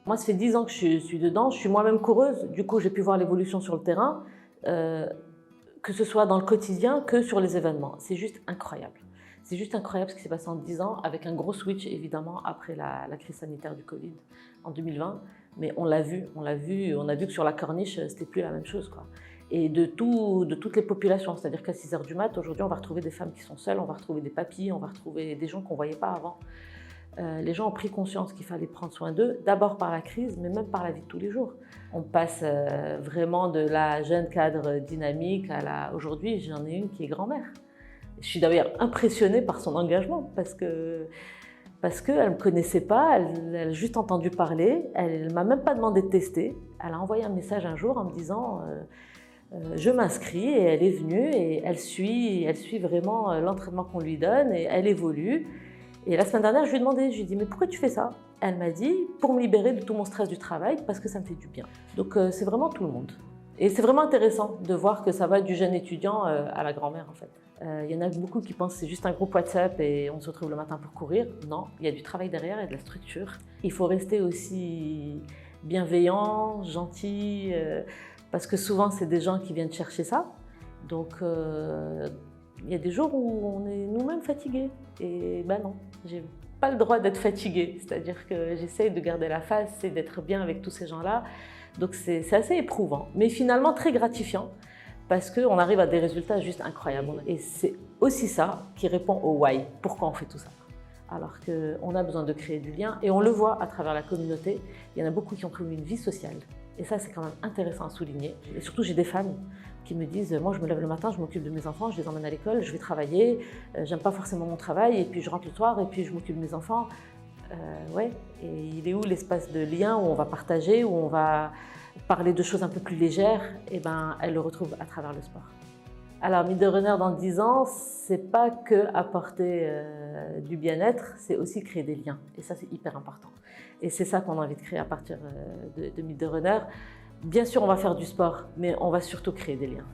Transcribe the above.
Moi, ça fait 10 ans que je suis dedans, je suis moi-même coureuse, du coup j'ai pu voir l'évolution sur le terrain, que ce soit dans le quotidien que sur les événements. C'est juste incroyable. C'est juste incroyable ce qui s'est passé en 10 ans, avec un gros switch évidemment après la crise sanitaire du Covid en 2020. Mais on a vu que sur la corniche, c'était plus la même chose, quoi. Et de toutes les populations, c'est-à-dire qu'à 6 h du mat', aujourd'hui, on va retrouver des femmes qui sont seules, on va retrouver des papis, on va retrouver des gens qu'on ne voyait pas avant. Les gens ont pris conscience qu'il fallait prendre soin d'eux, d'abord par la crise, mais même par la vie de tous les jours. On passe vraiment de la jeune cadre dynamique à la... Aujourd'hui, j'en ai une qui est grand-mère. Je suis d'ailleurs impressionnée par son engagement parce qu'elle ne me connaissait pas, elle a juste entendu parler, elle ne m'a même pas demandé de tester. Elle a envoyé un message un jour en me disant je m'inscris, et elle est venue et elle suit vraiment l'entraînement qu'on lui donne et elle évolue. Et la semaine dernière, je lui ai demandé, je lui ai dit mais pourquoi tu fais ça? Elle m'a dit pour me libérer de tout mon stress du travail parce que ça me fait du bien. Donc c'est vraiment tout le monde. Et c'est vraiment intéressant de voir que ça va du jeune étudiant à la grand-mère en fait. Il y en a beaucoup qui pensent que c'est juste un groupe WhatsApp et on se retrouve le matin pour courir. Non, il y a du travail derrière et de la structure. Il faut rester aussi bienveillant, gentil, parce que souvent c'est des gens qui viennent chercher ça. Donc il y a des jours où on est nous-mêmes fatigués. Et ben non, j'ai pas le droit d'être fatiguée. C'est-à-dire que j'essaye de garder la face et d'être bien avec tous ces gens-là. Donc c'est assez éprouvant, mais finalement très gratifiant parce qu'on arrive à des résultats juste incroyables. Et c'est aussi ça qui répond au why, pourquoi on fait tout ça. Alors qu'on a besoin de créer du lien et on le voit à travers la communauté. Il y en a beaucoup qui ont trouvé une vie sociale. Et ça, c'est quand même intéressant à souligner. Et surtout, j'ai des femmes qui me disent « Moi, je me lève le matin, je m'occupe de mes enfants, je les emmène à l'école, je vais travailler, j'aime pas forcément mon travail, et puis je rentre le soir, et puis je m'occupe de mes enfants. » Ouais, et il est où l'espace de lien où on va partager, où on va parler de choses un peu plus légères? Et ben, elle le retrouve à travers le sport. Alors, Meet the Runner dans 10 ans, c'est pas que apporter du bien-être, c'est aussi créer des liens. Et ça, c'est hyper important. Et c'est ça qu'on a envie de créer à partir de Meet the Runner. Bien sûr, on va faire du sport, mais on va surtout créer des liens.